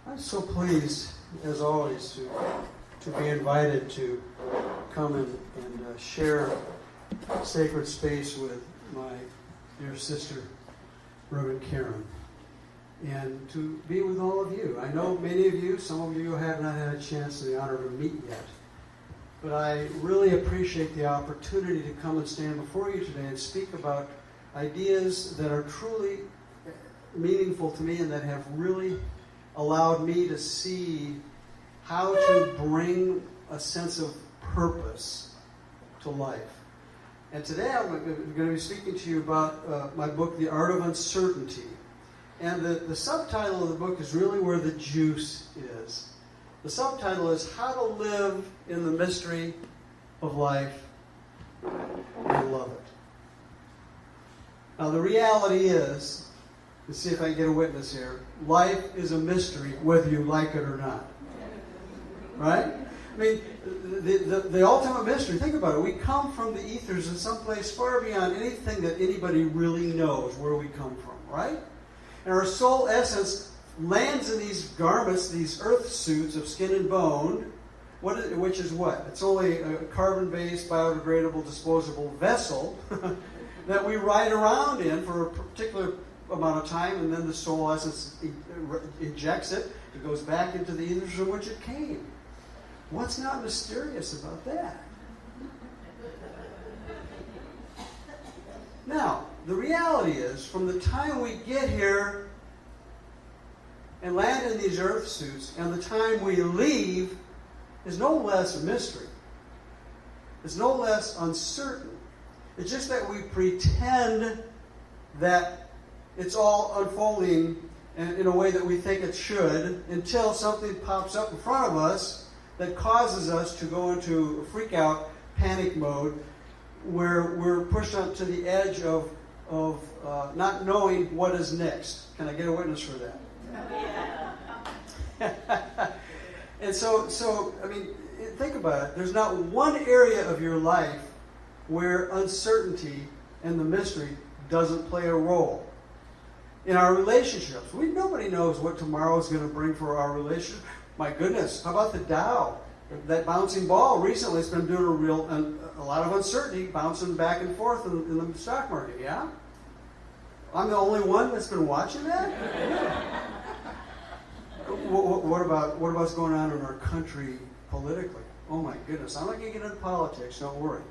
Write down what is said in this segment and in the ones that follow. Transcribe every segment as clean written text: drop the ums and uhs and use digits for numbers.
I'm so pleased, as always, to be invited to come and share sacred space with my dear sister, Reverend Karen, and to be with all of you. I know many of you, some of you have not had a chance and the honor to meet yet, but I really appreciate the opportunity to come and stand before you today and speak about ideas that are truly meaningful to me and that have really allowed me to see how to bring a sense of purpose to life. And today I'm going to be speaking to you about my book, The Art of Uncertainty. And the subtitle of the book is really where the juice is. The subtitle is How to Live in the Mystery of Life and Love It. Now the reality is, let's see if I can get a witness here, life is a mystery whether you like it or not. Right? I mean, the ultimate mystery, think about it, we come from the ethers in some place far beyond anything that anybody really knows where we come from, right? And our soul essence lands in these garments, these earth suits of skin and bone, which is what? It's only a carbon-based, biodegradable, disposable vessel that we ride around in for a particular amount of time, and then the soul essence ejects it. It goes back into the ethers from which it came. What's not mysterious about that? Now, the reality is, from the time we get here and land in these earth suits, and the time we leave, is no less a mystery. It's no less uncertain. It's just that we pretend that it's all unfolding in a way that we think it should until something pops up in front of us that causes us to go into a freak-out panic mode where we're pushed up to the edge of not knowing what is next. Can I get a witness for that? And so, I mean, think about it. There's not one area of your life where uncertainty and the mystery doesn't play a role. In our relationships, nobody knows what tomorrow is going to bring for our relationship. My goodness, how about the Dow? That bouncing ball recently has been doing a lot of uncertainty, bouncing back and forth in the stock market, yeah? I'm the only one that's been watching that? Yeah. What about what's going on in our country politically? Oh my goodness, I'm not going to get into politics, don't worry.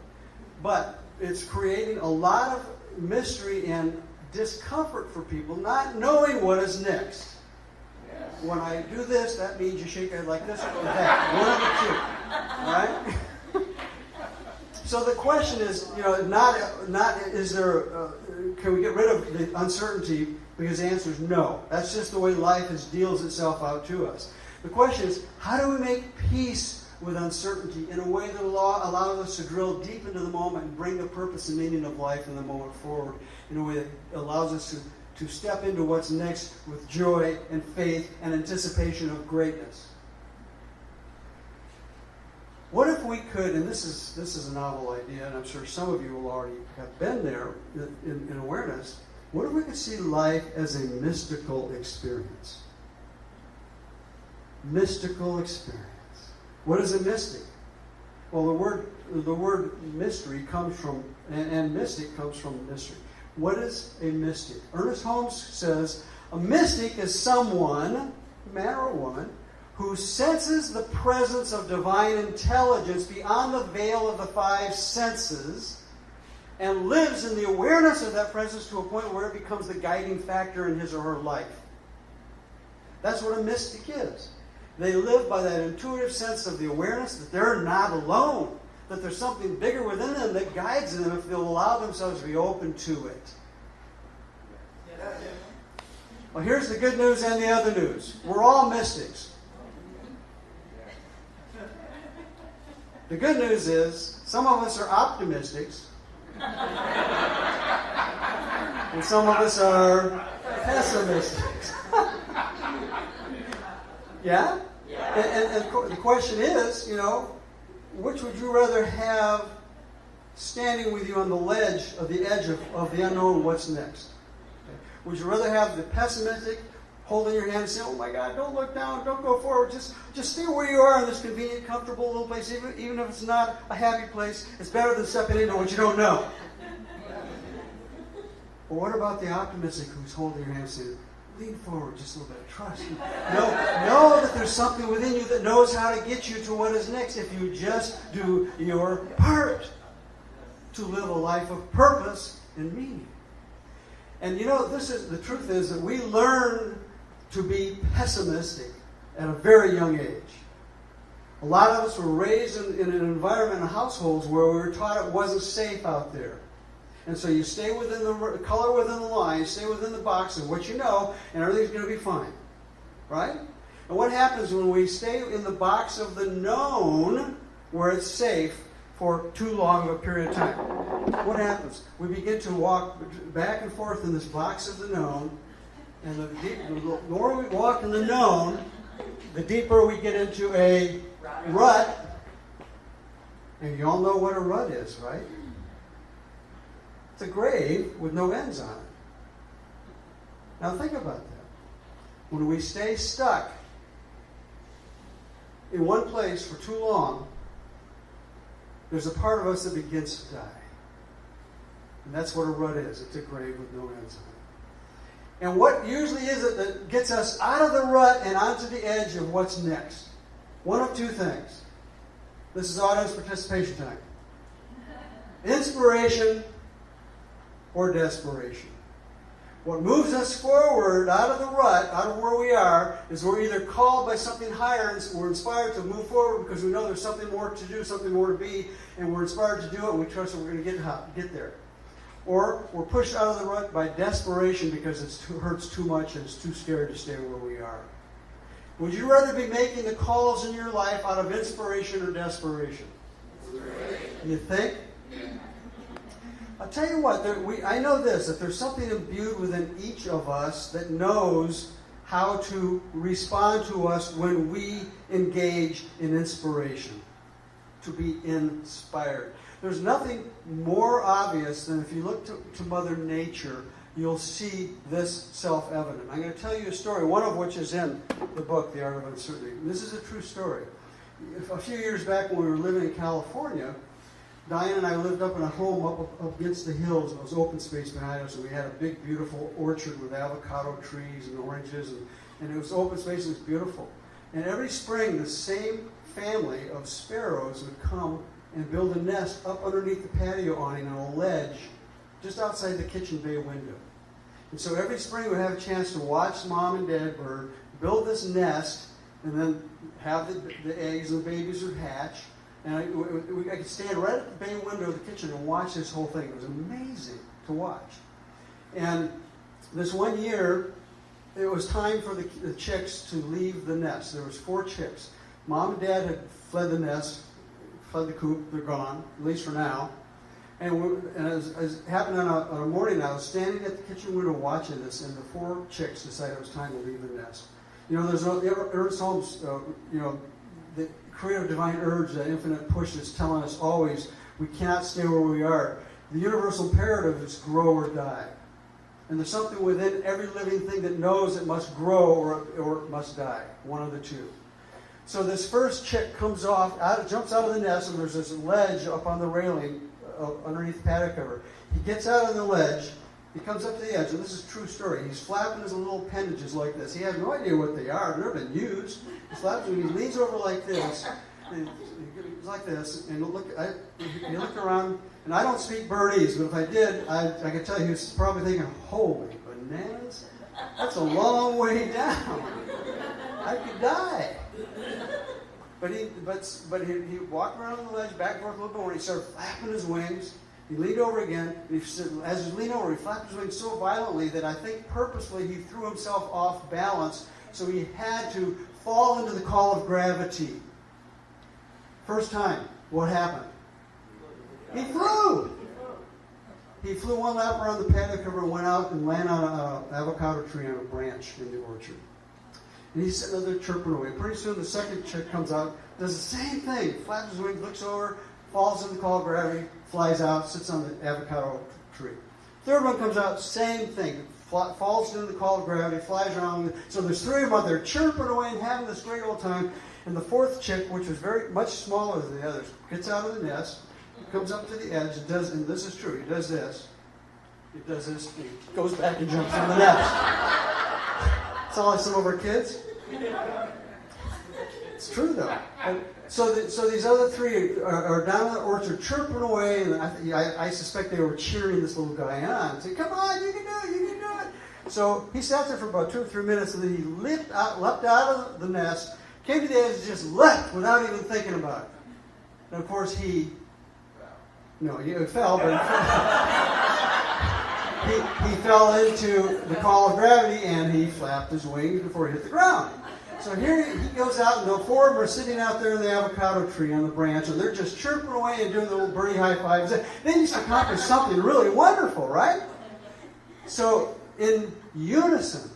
But it's creating a lot of mystery and discomfort for people, not knowing what is next. When I do this, that means you shake it like this or that. One of the two. Right? So the question is, not is there, can we get rid of the uncertainty? Because the answer is no. That's just the way life deals itself out to us. The question is, how do we make peace with uncertainty in a way that allows us to drill deep into the moment and bring the purpose and meaning of life in the moment forward in a way that allows us to step into what's next with joy and faith and anticipation of greatness. What if we could, and this is a novel idea, and I'm sure some of you will already have been there in awareness, what if we could see life as a mystical experience? Mystical experience. What is a mystic? Well, the word mystery comes from, and mystic comes from mystery. What is a mystic? Ernest Holmes says, a mystic is someone, man or woman, who senses the presence of divine intelligence beyond the veil of the five senses and lives in the awareness of that presence to a point where it becomes the guiding factor in his or her life. That's what a mystic is. They live by that intuitive sense of the awareness that they're not alone, that there's something bigger within them that guides them if they'll allow themselves to be open to it. Well, here's the good news and the other news. We're all mystics. The good news is some of us are optimistics and some of us are pessimistics. Yeah? And the question is, which would you rather have standing with you on the edge of the unknown, what's next? Okay. Would you rather have the pessimistic holding your hand and saying, oh my God, don't look down, don't go forward, just stay where you are in this convenient, comfortable little place, even if it's not a happy place. It's better than stepping into what you don't know. But what about the optimistic who's holding your hand and saying, lean forward, just a little bit of trust. Know that there's something within you that knows how to get you to what is next if you just do your part to live a life of purpose and meaning. And the truth is that we learn to be pessimistic at a very young age. A lot of us were raised in an environment in households where we were taught it wasn't safe out there. And so you stay within the color within the line, you stay within the box of what you know, and everything's going to be fine. Right? And what happens when we stay in the box of the known, where it's safe, for too long of a period of time? What happens? We begin to walk back and forth in this box of the known, and the more we walk in the known, the deeper we get into a rut. And you all know what a rut is, right? It's a grave with no ends on it. Now think about that. When we stay stuck in one place for too long, there's a part of us that begins to die. And that's what a rut is. It's a grave with no ends on it. And what usually is it that gets us out of the rut and onto the edge of what's next? One of two things. This is audience participation time. Inspiration or desperation. What moves us forward out of the rut, out of where we are, is we're either called by something higher and we're inspired to move forward because we know there's something more to do, something more to be, and we're inspired to do it and we trust that we're going to get there. Or we're pushed out of the rut by desperation because it hurts too much and it's too scary to stay where we are. Would you rather be making the calls in your life out of inspiration or desperation? You think? I'll tell you what, I know this, that there's something imbued within each of us that knows how to respond to us when we engage in inspiration, to be inspired. There's nothing more obvious than if you look to Mother Nature, you'll see this self-evident. I'm going to tell you a story, one of which is in the book, The Art of Uncertainty. And this is a true story. A few years back when we were living in California, Diane and I lived up in a home up against the hills, and it was open space behind us, and we had a big, beautiful orchard with avocado trees and oranges, and it was open space, and it was beautiful. And every spring, the same family of sparrows would come and build a nest up underneath the patio awning on a ledge just outside the kitchen bay window. And so every spring we'd have a chance to watch Mom and Dad bird build this nest, and then have the eggs and the babies would hatch. And I could stand right at the bay window of the kitchen and watch this whole thing. It was amazing to watch. And this one year, it was time for the chicks to leave the nest. There was 4 chicks. Mom and Dad had fled the nest, fled the coop. They're gone, at least for now. And as happened on a morning, I was standing at the kitchen window watching this, and the 4 chicks decided it was time to leave the nest. There's Ernest Holmes, the creative divine urge, that infinite push that's telling us always we cannot stay where we are. The universal imperative is grow or die. And there's something within every living thing that knows it must grow or it must die. One of the two. So this first chick jumps out of the nest, and there's this ledge up on the railing underneath the patio cover. He gets out on the ledge, he comes up to the edge, and this is a true story. He's flapping his little appendages like this. He has no idea what they are. They've never been used. He flaps them, he leans over like this, and he's like this, and you look around, and I don't speak birdese, but if I did, I could tell you he was probably thinking, holy bananas, that's a long way down. I could die. But he walked around on the ledge, back and forth a little bit more, and he started flapping his wings. He leaned over again, and as he leaned over, he flapped his wings so violently that I think purposely he threw himself off balance, so he had to fall into the call of gravity. First time, what happened? He flew! He flew one lap around the patio cover and went out and landed on an avocado tree on a branch in the orchard. And he's sitting there chirping away. Pretty soon the second chick comes out, does the same thing, flaps his wings, looks over, falls in the call of gravity, flies out, sits on the avocado tree. Third one comes out, same thing, falls into the call of gravity, flies around. So there's three of them out there chirping away and having this great old time. And the fourth chick, which was very much smaller than the others, gets out of the nest, comes up to the edge, and this is true, he does this, he goes back and jumps in the nest. Sound like some of our kids? It's true, though. And so these other three are down in the orchard chirping away, and I suspect they were cheering this little guy on, saying, "Come on, you can do it, you can do it." So he sat there for about 2 or 3 minutes, and then he leapt out of the nest, came to the edge, and just leapt without even thinking about it. And of course he fell, but he fell into the call of gravity, and he flapped his wings before he hit the ground. So here he goes out, and the four of them are sitting out there in the avocado tree on the branch, and they're just chirping away and doing the little birdie high fives. They just accomplished something really wonderful, right? So in unison,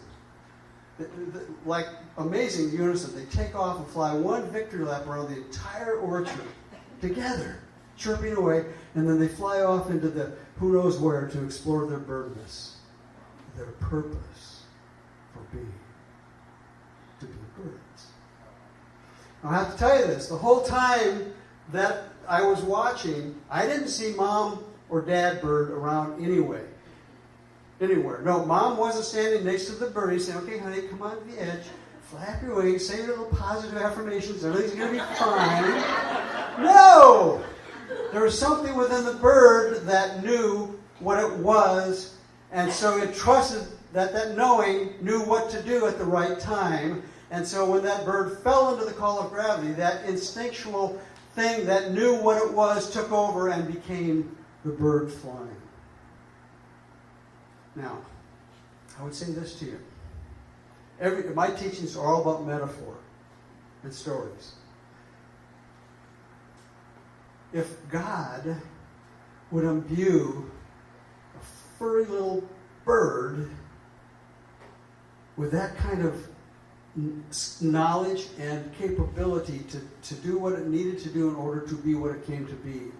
like amazing unison, they take off and fly one victory lap around the entire orchard together, chirping away, and then they fly off into the who knows where to explore their birdness, their purpose for being. To be birds. Now, I have to tell you this. The whole time that I was watching, I didn't see Mom or Dad bird around anywhere. No, Mom wasn't standing next to the birdie saying, "Okay, honey, come on to the edge, flap your wings, say your little positive affirmations, everything's going to be fine." No! There was something within the bird that knew what it was, and so it trusted that knowing knew what to do at the right time. And so when that bird fell into the call of gravity, that instinctual thing that knew what it was took over and became the bird flying. Now, I would say this to you. My teachings are all about metaphor and stories. If God would imbue a furry little bird with that kind of knowledge and capability to do what it needed to do in order to be what it came to be,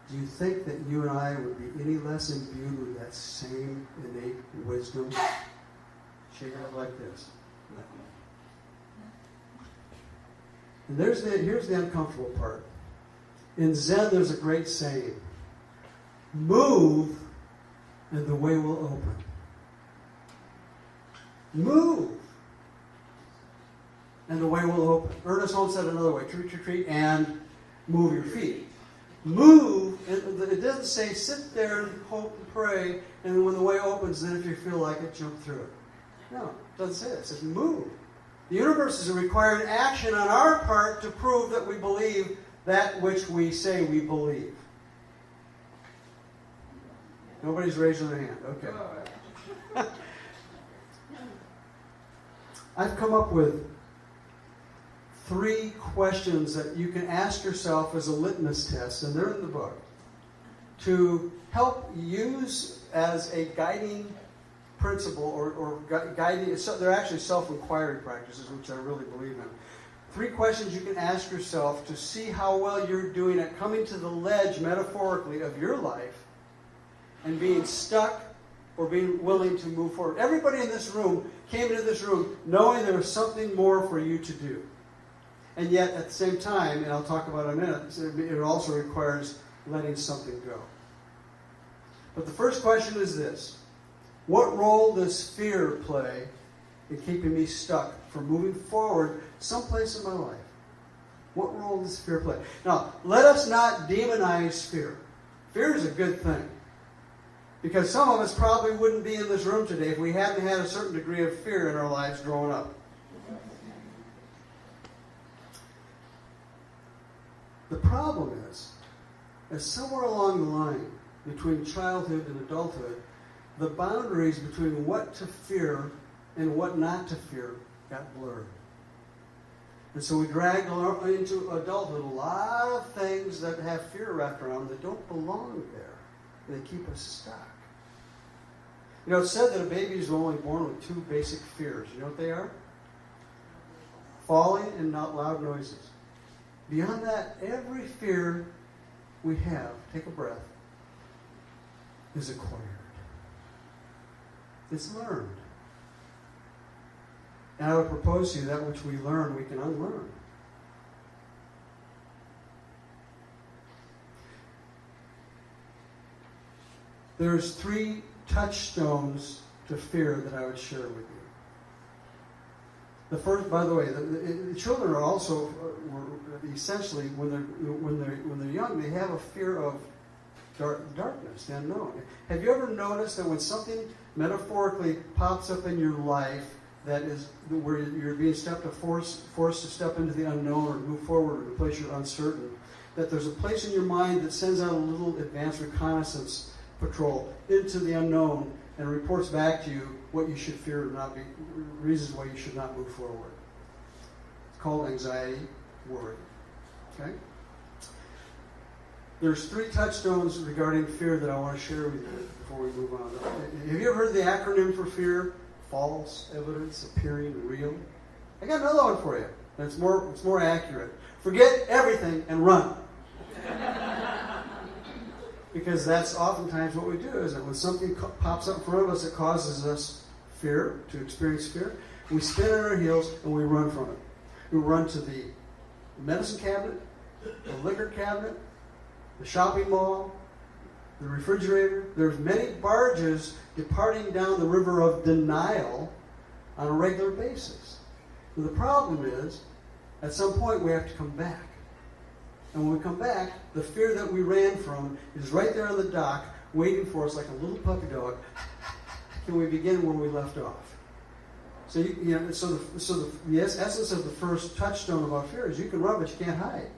do you think that you and I would be any less imbued with that same innate wisdom? Shake it like this. And here's the uncomfortable part. In Zen, there's a great saying: move, and the way will open. Move, and the way will open. Ernest Holmes said another way: treat, and move your feet. Move, it doesn't say sit there and hope and pray, and when the way opens, then if you feel like it, jump through it. No, it doesn't say that. It says move. The universe is requiring action on our part to prove that we believe that which we say we believe. Nobody's raising their hand. Okay. I've come up with 3 questions that you can ask yourself as a litmus test, and they're in the book, to help use as a guiding principle or guiding. They're actually self-inquiry practices, which I really believe in. 3 questions you can ask yourself to see how well you're doing at coming to the ledge, metaphorically, of your life and being stuck or being willing to move forward. Everybody in this room came into this room knowing there was something more for you to do. And yet, at the same time, and I'll talk about it in a minute, it also requires letting something go. But the first question is this: what role does fear play in keeping me stuck from moving forward someplace in my life? What role does fear play? Now, let us not demonize fear. Fear is a good thing. Because some of us probably wouldn't be in this room today if we hadn't had a certain degree of fear in our lives growing up. The problem is somewhere along the line between childhood and adulthood, the boundaries between what to fear and what not to fear got blurred. And so we drag into adulthood a lot of things that have fear wrapped around that don't belong there. They keep us stuck. You know, it's said that a baby is only born with 2 basic fears. You know what they are? Falling and not loud noises. Beyond that, every fear we have, take a breath, is acquired. It's learned. And I would propose to you that which we learn, we can unlearn. There's 3 touchstones to fear that I would share with you. The first, by the way, the children are also essentially when they're young, they have a fear of darkness, the unknown. Have you ever noticed that when something metaphorically pops up in your life that is where you're being forced to step into the unknown or move forward to a place you're uncertain, that there's a place in your mind that sends out a little advanced reconnaissance patrol into the unknown and reports back to you what you should fear and not be, reasons why you should not move forward. It's called anxiety, worry. Okay? There's 3 touchstones regarding fear that I want to share with you before we move on. Have you ever heard the acronym for fear? False evidence appearing real. I got another one for you. And it's more accurate. Forget everything and run. Because that's oftentimes what we do, isn't it? When something pops up in front of us that causes us fear, to experience fear, we spin on our heels and we run from it. We run to the medicine cabinet, the liquor cabinet, the shopping mall, the refrigerator. There's many barges departing down the river of denial on a regular basis. And the problem is, at some point we have to come back. And when we come back, the fear that we ran from is right there on the dock, waiting for us like a little puppy dog. Can we begin where we left off? So the essence of the first touchstone about fear is you can run, but you can't hide.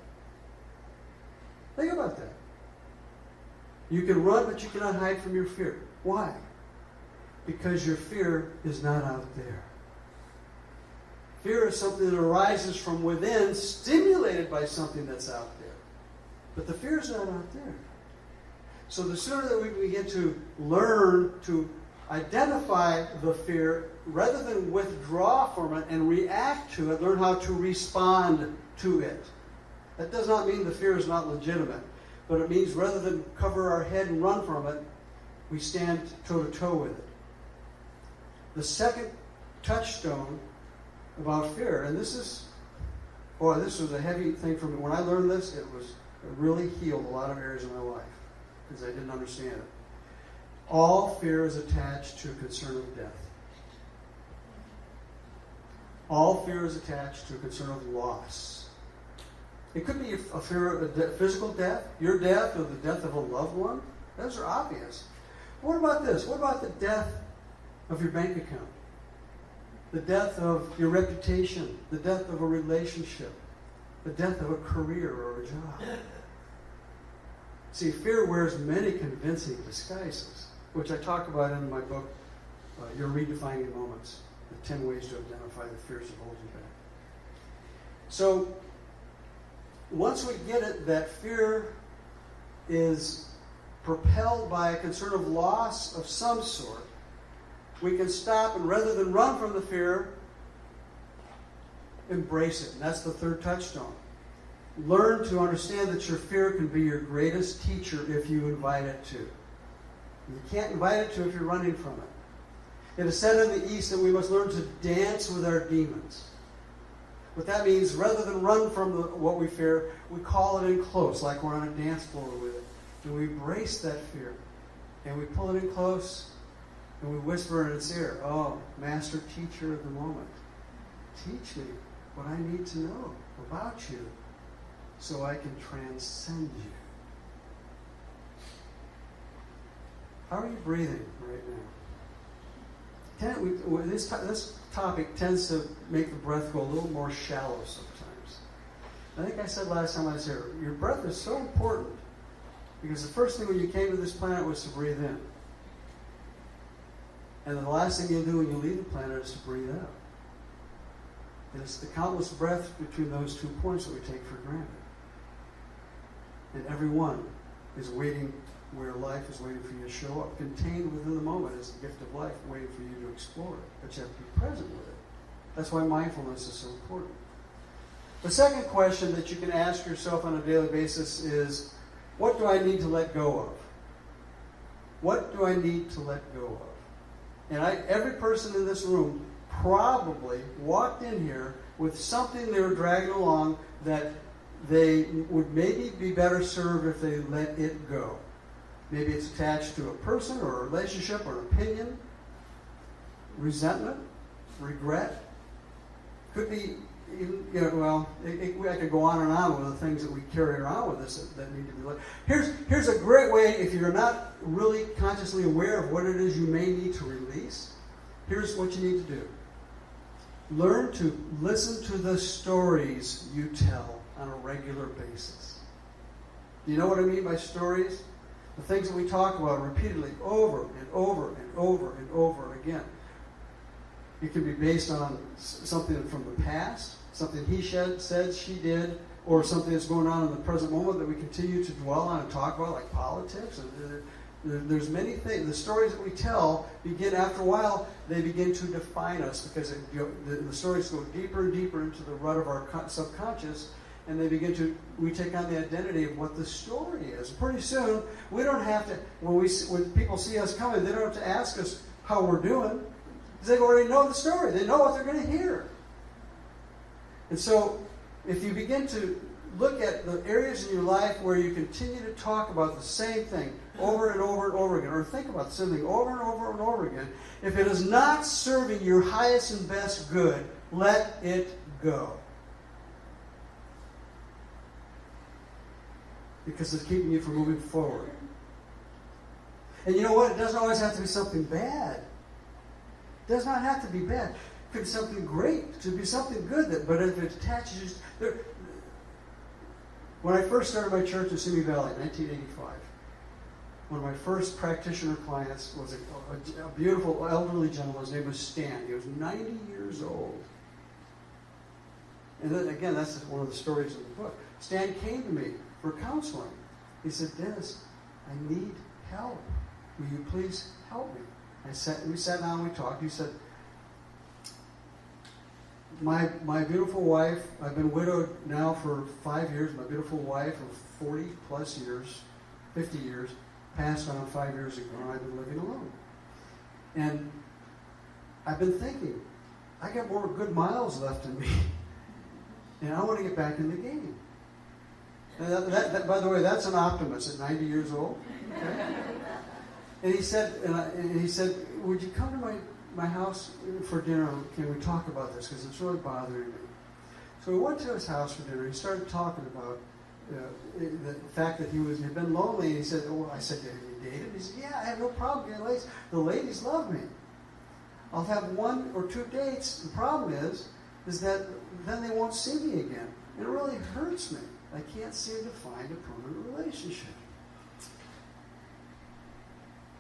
Think about that. You can run, but you cannot hide from your fear. Why? Because your fear is not out there. Fear is something that arises from within, stimulated by something that's out there. But the fear is not out there. So the sooner that we begin to learn to identify the fear, rather than withdraw from it and react to it, learn how to respond to it. That does not mean the fear is not legitimate, but it means rather than cover our head and run from it, we stand toe-to-toe with it. The second touchstone about fear, and this was a heavy thing for me. When I learned this, it really healed a lot of areas of my life because I didn't understand it. All fear is attached to a concern of death. All fear is attached to a concern of loss. It could be a fear of physical death, your death, or the death of a loved one. Those are obvious. What about this? What about the death of your bank account? The death of your reputation, the death of a relationship, the death of a career or a job. See, fear wears many convincing disguises, which I talk about in my book, Your Redefining Moments, the 10 ways to identify the fears that hold you back. So, once we get it that fear is propelled by a concern of loss of some sort, we can stop and rather than run from the fear, embrace it. And that's the third touchstone. Learn to understand that your fear can be your greatest teacher if you invite it to. You can't invite it to if you're running from it. It is said in the East that we must learn to dance with our demons. What that means, rather than run from what we fear, we call it in close, like we're on a dance floor with it. And we embrace that fear. And we pull it in close, and we whisper in its ear, "Oh, Master Teacher of the moment, teach me what I need to know about you so I can transcend you." How are you breathing right now? This topic tends to make the breath go a little more shallow sometimes. I think I said last time I was here, your breath is so important because the first thing when you came to this planet was to breathe in. And the last thing you'll do when you leave the planet is to breathe out. And it's the countless breaths between those 2 points that we take for granted. And every one is waiting where life is waiting for you to show up. Contained within the moment is the gift of life waiting for you to explore it. But you have to be present with it. That's why mindfulness is so important. The second question that you can ask yourself on a daily basis is, what do I need to let go of? What do I need to let go of? And every person in this room probably walked in here with something they were dragging along that they would maybe be better served if they let it go. Maybe it's attached to a person or a relationship or an opinion, resentment, regret. Could be, I could go on and on with the things that we carry around with us that need to be let. Here's a great way, if you're not really consciously aware of what it is you may need to release. Here's what you need to do. Learn to listen to the stories you tell on a regular basis. Do you know what I mean by stories? The things that we talk about repeatedly over and over and over and over again. It can be based on something from the past, something he said, she did, or something that's going on in the present moment that we continue to dwell on and talk about, like politics. There's many things. The stories that we tell begin, after a while, they begin to define us because the stories go deeper and deeper into the rut of our subconscious, and we take on the identity of what the story is. Pretty soon, we don't have to, when people see us coming, they don't have to ask us how we're doing, because they already know the story. They know what they're going to hear. And so, if you begin to look at the areas in your life where you continue to talk about the same thing over and over and over again, or think about the same thing over and over and over again, if it is not serving your highest and best good, let it go. Because it's keeping you from moving forward. And you know what? It doesn't always have to be something bad. It does not have to be bad. It could be something great. It could be something good. But if it attaches you... When I first started my church in Simi Valley in 1985, one of my first practitioner clients was a beautiful elderly gentleman. His name was Stan. He was 90 years old. And then, again, that's one of the stories in the book. Stan came to me for counseling. He said, Dennis, I need help. Will you please help me? We sat down and we talked. He said, my beautiful wife, I've been widowed now for 5 years. My beautiful wife of 40 plus years, 50 years, passed on 5 years ago, and I've been living alone. And I've been thinking, I got more good miles left in me, and I want to get back in the game. And that, by the way, that's an optimist at 90 years old. Okay? And he said, would you come to my house for dinner? Can we talk about this? Because it's really bothering me. So we went to his house for dinner. He started talking about the fact that he'd been lonely. And he said, I said, have you dated? He said, yeah, I have no problem getting ladies. The ladies love me. I'll have 1 or 2 dates. The problem is that then they won't see me again. It really hurts me. I can't seem to find a permanent relationship.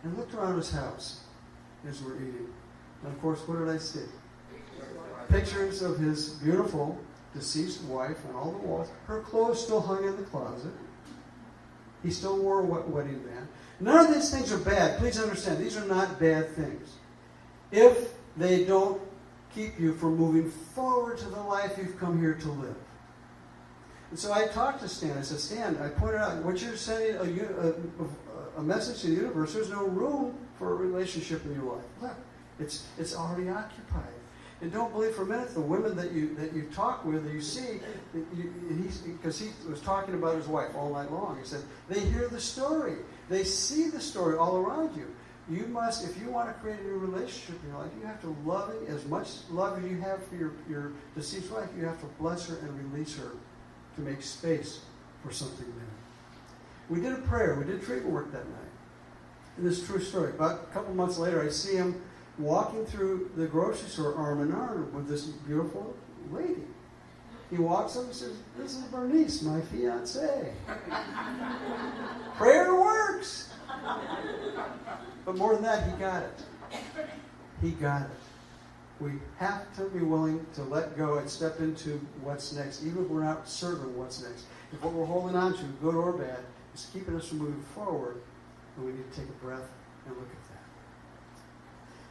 And looked around his house as we're eating. And of course, what did I see? Pictures of his beautiful deceased wife on all the walls. Her clothes still hung in the closet. He still wore a wedding band. None of these things are bad. Please understand, these are not bad things. If they don't keep you from moving forward to the life you've come here to live. And so I talked to Stan. I said, Stan, I pointed out, what you're sending a message to the universe, there's no room for a relationship in your life. Look, it's already occupied. And don't believe for a minute the women that you talk with, that you see, because he was talking about his wife all night long. He said, they hear the story. They see the story all around you. You must, if you want to create a new relationship in your life, you have to love it as much love as you have for your deceased wife. You have to bless her and release her to make space for something new. We did a prayer. We did treatment work that night. And this is a true story. About a couple months later, I see him walking through the grocery store arm in arm with this beautiful lady. He walks up and says, this is Bernice, my fiancée. Prayer works. But more than that, he got it. He got it. We have to be willing to let go and step into what's next, even if we're not certain of what's next. If what we're holding on to, good or bad, is keeping us from moving forward, then we need to take a breath and look at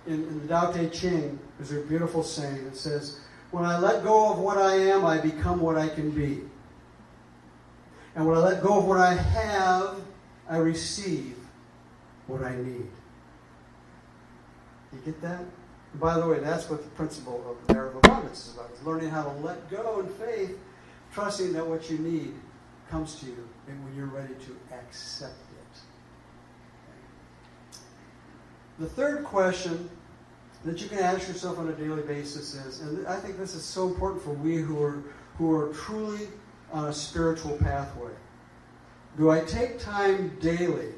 that. In the Tao Te Ching, there's a beautiful saying that says, when I let go of what I am, I become what I can be. And when I let go of what I have, I receive what I need. You get that? And by the way, that's what the principle of the Merritt of abundance is about. It's learning how to let go in faith, trusting that what you need comes to you and when you're ready to accept it. The third question that you can ask yourself on a daily basis is, and I think this is so important for we who are truly on a spiritual pathway. Do I take time daily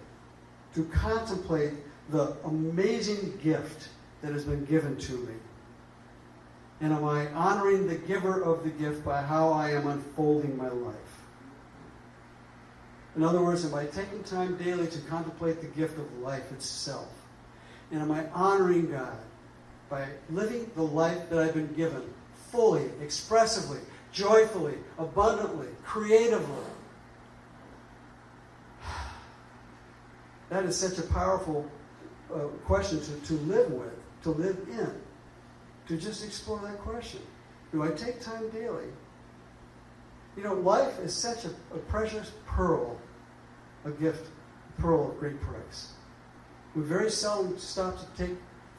to contemplate the amazing gift that has been given to me? And am I honoring the giver of the gift by how I am unfolding my life? In other words, am I taking time daily to contemplate the gift of life itself? And am I honoring God by living the life that I've been given fully, expressively, joyfully, abundantly, creatively? That is such a powerful question to live with, to live in, to just explore that question. Do I take time daily? You know, life is such a precious pearl, a gift, a pearl of great price. We very seldom stop to take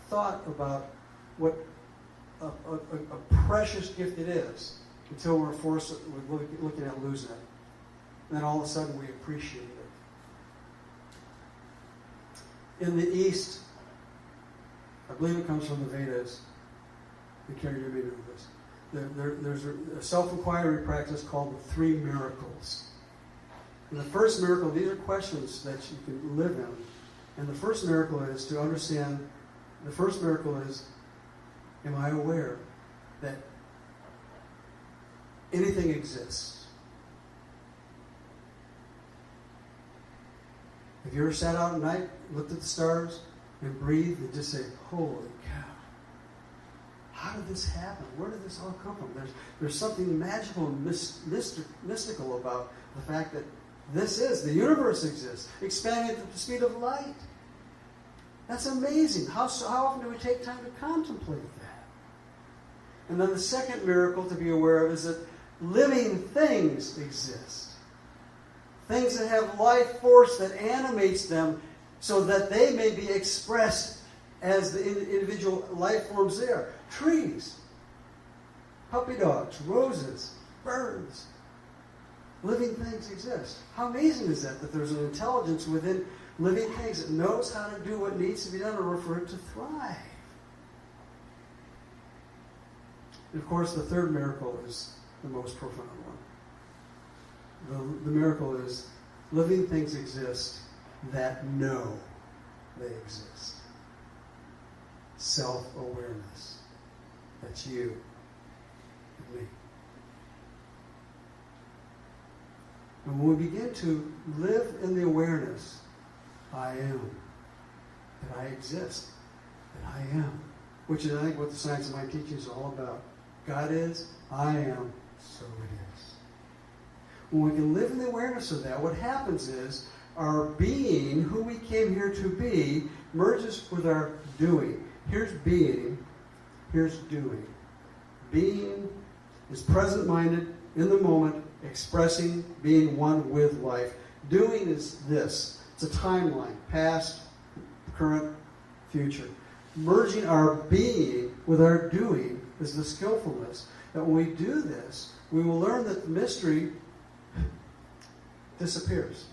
thought about what a precious gift it is until we're looking at losing it. And then all of a sudden we appreciate it. In the East, I believe it comes from the Vedas. You may know this. There's a self-inquiry practice called the 3 miracles. And the first miracle, these are questions that you can live in. And the first miracle is to understand, the first miracle is, am I aware that anything exists? Have you ever sat out at night, looked at the stars, and breathed and just say, holy cow, how did this happen? Where did this all come from? There's something magical and mystical about the fact that the universe exists, expanding at the speed of light. That's amazing. How often do we take time to contemplate that? And then the second miracle to be aware of is that living things exist. Things that have life force that animates them so that they may be expressed as the individual life forms there. Trees, puppy dogs, roses, birds. Living things exist. How amazing is that there's an intelligence within living things that knows how to do what needs to be done in order for it to thrive. And of course, the third miracle is the most profound one. The miracle is living things exist that know they exist. Self-awareness. That's you and me. And when we begin to live in the awareness, I am, that I exist, that I am, which is, I think, what the science of my teaching is all about. God is, I am, so it is. When we can live in the awareness of that, what happens is our being, who we came here to be, merges with our doing. Here's being, here's doing. Being is present-minded, in the moment, expressing, being one with life. Doing is this. It's a timeline, past, current, future. Merging our being with our doing is the skillfulness. That when we do this, we will learn that the mystery disappears.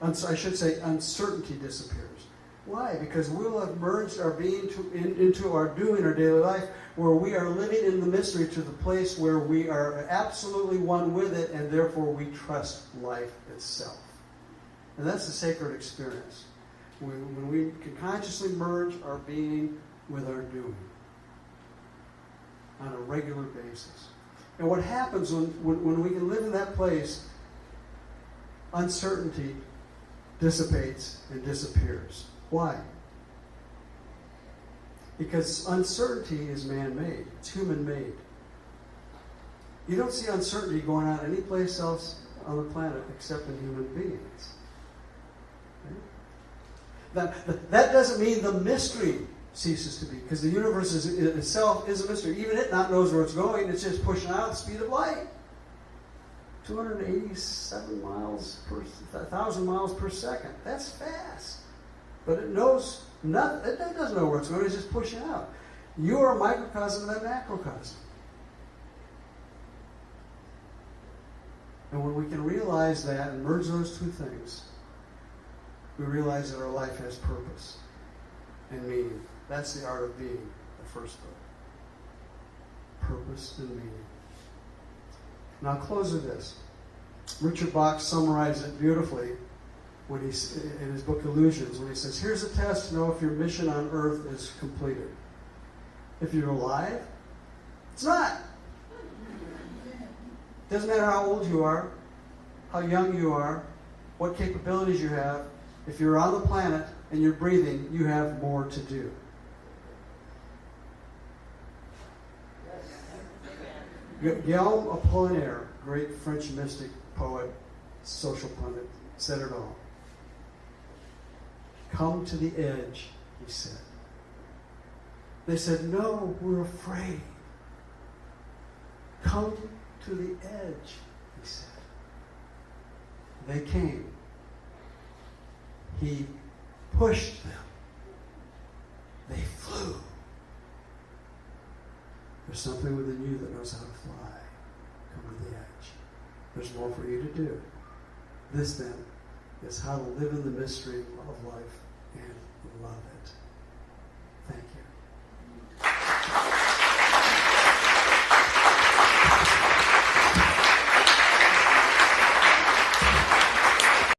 I should say uncertainty disappears. Why? Because we will have merged our being into our doing, our daily life, where we are living in the mystery to the place where we are absolutely one with it, and therefore we trust life itself. And that's the sacred experience. When we can consciously merge our being with our doing on a regular basis. And what happens when we can live in that place, uncertainty dissipates and disappears. Why? Because uncertainty is man-made. It's human-made. You don't see uncertainty going on any place else on the planet except in human beings. Okay? That doesn't mean the mystery ceases to be, because the universe itself is a mystery. Even it not knows where it's going. It's just pushing out at the speed of light. 287 miles per 1,000 miles per second. That's fast. But it knows It doesn't know where it's going. It's just pushing out. You are a microcosm of that macrocosm. And when we can realize that and merge those two things, we realize that our life has purpose and meaning. That's the art of being, the first book. Purpose and meaning. Now I'll close with this. Richard Bach summarized it beautifully when in his book Illusions, when he says, here's a test to know if your mission on earth is completed. If you're alive, it's not. Doesn't matter how old you are, how young you are, what capabilities you have. If you're on the planet and you're breathing, you have more to do. Guillaume Apollinaire, great French mystic, poet, social pundit, said it all. Come to the edge, he said. They said, no, we're afraid. Come to the edge, he said. They came. He pushed them. They flew. There's something within you that knows how to fly. Come to the edge. There's more for you to do. This, then, is how to live in the mystery of life and love it.